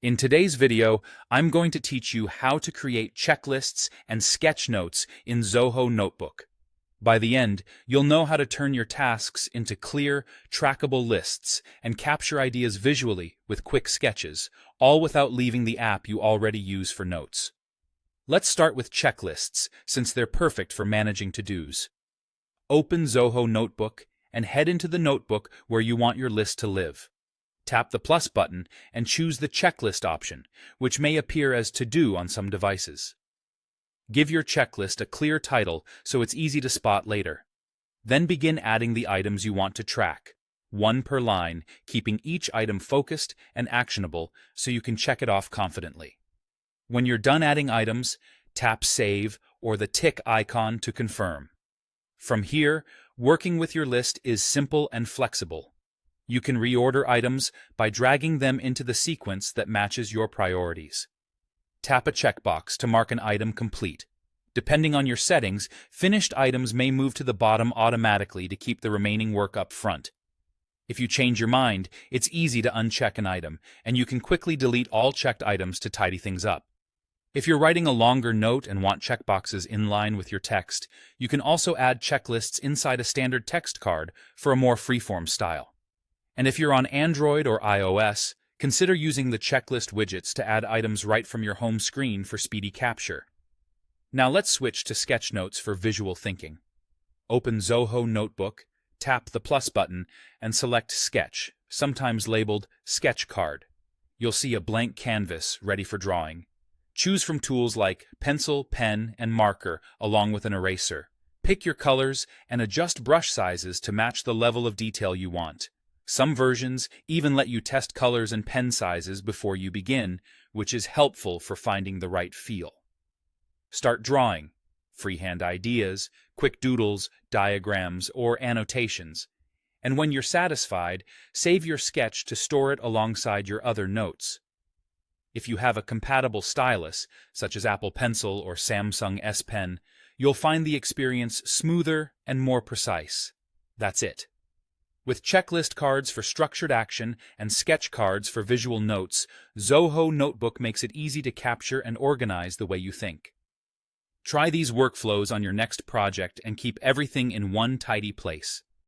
In today's video, I'm going to teach you how to create checklists and sketch notes in Zoho Notebook. By the end, you'll know how to turn your tasks into clear, trackable lists and capture ideas visually with quick sketches, all without leaving the app you already use for notes. Let's start with checklists, since they're perfect for managing to-dos. Open Zoho Notebook and head into the notebook where you want your list to live. Tap the plus button and choose the checklist option, which may appear as to-do on some devices. Give your checklist a clear title so it's easy to spot later. Then begin adding the items you want to track, one per line, keeping each item focused and actionable so you can check it off confidently. When you're done adding items, tap Save or the tick icon to confirm. From here, working with your list is simple and flexible. You can reorder items by dragging them into the sequence that matches your priorities. Tap a checkbox to mark an item complete. Depending on your settings, finished items may move to the bottom automatically to keep the remaining work up front. If you change your mind, it's easy to uncheck an item, and you can quickly delete all checked items to tidy things up. If you're writing a longer note and want checkboxes in line with your text, you can also add checklists inside a standard text card for a more freeform style. And if you're on Android or iOS, consider using the checklist widgets to add items right from your home screen for speedy capture. Now let's switch to sketch notes for visual thinking. Open Zoho Notebook, tap the plus button, and select Sketch, sometimes labeled Sketch Card. You'll see a blank canvas ready for drawing. Choose from tools like pencil, pen, and marker, along with an eraser. Pick your colors and adjust brush sizes to match the level of detail you want. Some versions even let you test colors and pen sizes before you begin, which is helpful for finding the right feel. Start drawing. Freehand ideas, quick doodles, diagrams, or annotations. And when you're satisfied, save your sketch to store it alongside your other notes. If you have a compatible stylus, such as Apple Pencil or Samsung S Pen, you'll find the experience smoother and more precise. That's it. With checklist cards for structured action and sketch cards for visual notes, Zoho Notebook makes it easy to capture and organize the way you think. Try these workflows on your next project and keep everything in one tidy place.